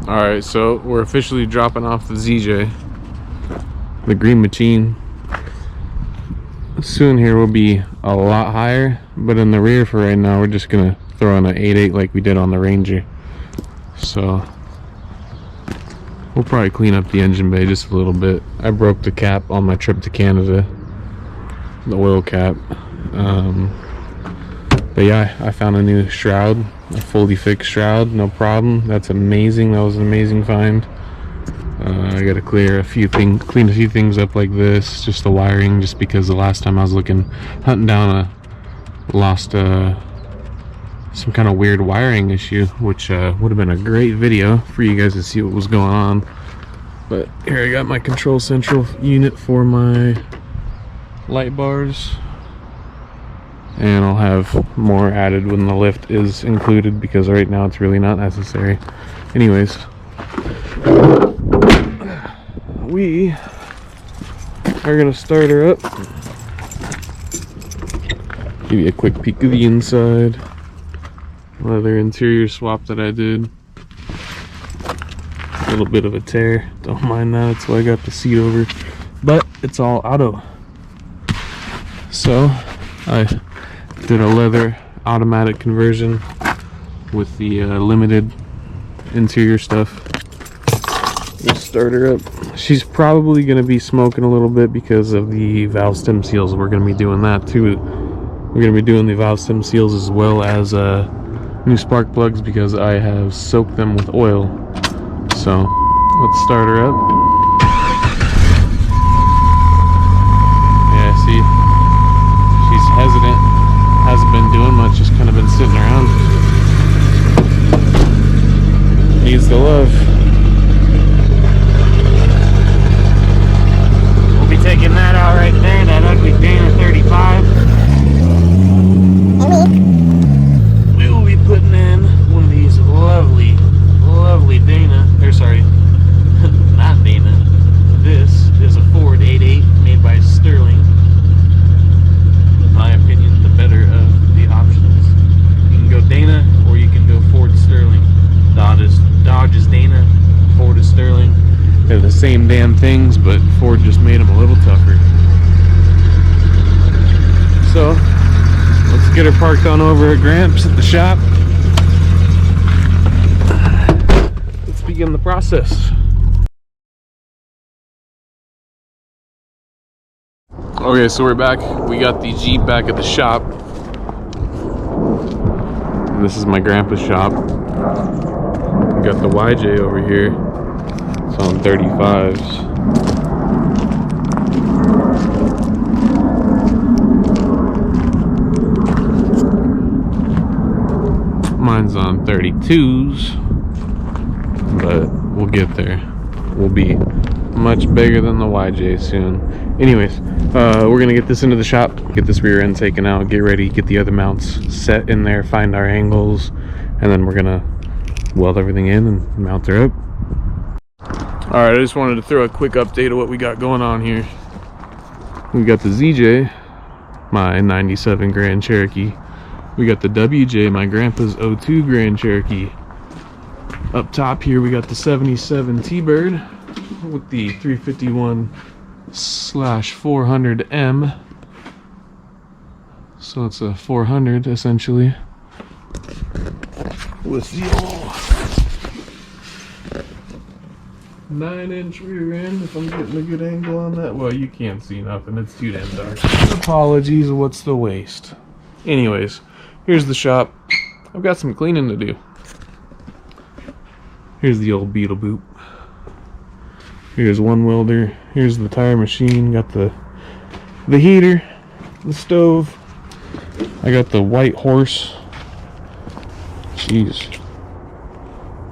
Alright, so we're officially dropping off the ZJ, the green machine. Soon here will be a lot higher, but in the rear for right now we're just gonna throw in an 8.8 like we did on the Ranger. So we'll probably clean up the engine bay just a little bit. I broke the cap on my trip to Canada, the oil cap. But yeah, I found a new shroud, a fully fixed shroud, no problem. That's amazing. That was an amazing find. I gotta clean a few things up like this, just the wiring, just because the last time I was hunting down lost some kind of weird wiring issue, which would have been a great video for you guys to see what was going on. But here I got my control central unit for my light bars, and I'll have more added when the lift is included, because right now it's really not necessary. Anyways, we are gonna start her up. Give you a quick peek of the inside. Leather interior swap that I did. A little bit of a tear, don't mind that, that's why I got the seat over, but it's all auto. So I did a leather automatic conversion with the limited interior stuff. We'll start her up. She's probably going to be smoking a little bit because of the valve stem seals. We're going to be doing that too. We're going to be doing the valve stem seals as well as new spark plugs, because I have soaked them with oil. So let's start her up. Yeah, see, she's hesitant, hasn't been doing much, just kind of been sitting around. Needs the love. We'll be taking that out right there, that ugly Dana 35. We will be putting in one of these lovely Dana, not Dana. This is a Ford 8.8 made by Sterling. In my opinion, the better of the options. You can go Dana or you can go Ford Sterling. Dodge is Dana, Ford is Sterling. They're the same damn things, but Ford just made them a little tougher. So let's get her parked on over at Gramps at the shop. Let's begin the process. Okay, so we're back. We got the Jeep back at the shop. This is my grandpa's shop. We got the YJ over here. It's on 35s. Mine's on 32s, but we'll get there. We'll be much bigger than the YJ soon. Anyways, we're gonna get this into the shop, get this rear end taken out, get ready, get the other mounts set in there, find our angles, and then we're gonna weld everything in and mount her up. Alright, I just wanted to throw a quick update of what we got going on here. We got the ZJ, my 97 Grand Cherokee. We got the WJ, my grandpa's 02 Grand Cherokee. Up top here we got the 77 T-Bird with the 351/400M. So it's a 400 essentially. With the old 9-inch rear end, if I'm getting a good angle on that. Well, you can't see nothing, it's too damn dark. Apologies, what's the waste? Anyways, here's the shop. I've got some cleaning to do. Here's the old Beetle Boop. Here's one welder. Here's the tire machine. Got the heater, the stove. I got the white horse. Jeez.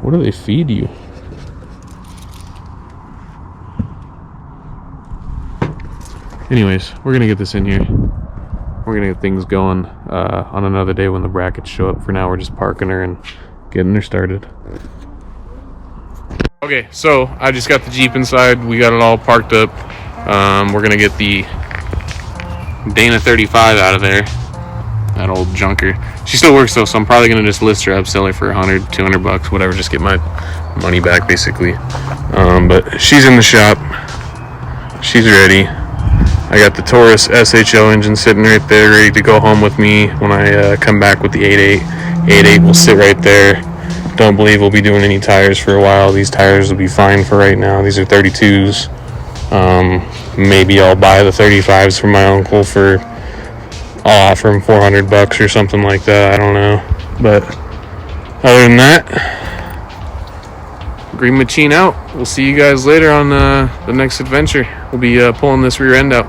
What do they feed you? Anyways, we're gonna get this in here. We're gonna get things going on another day when the brackets show up. For now, we're just parking her and getting her started. Okay, so I just got the Jeep inside. We got it all parked up. We're gonna get the Dana 35 out of there. that old junker. She still works though, so I'm probably gonna just list her up, sell her for 100, 200 bucks, whatever, just get my money back basically. But she's in the shop. She's ready. I got the Taurus SHL engine sitting right there, ready to go home with me when I come back with the 8.8. 8.8 will sit right there. Don't believe we'll be doing any tires for a while. These tires will be fine for right now. These are 32s. Maybe I'll buy the 35s from my uncle for, I'll offer him 400 bucks or something like that. I don't know. But other than that, Green Machine out. We'll see you guys later on the next adventure. We'll be pulling this rear end out.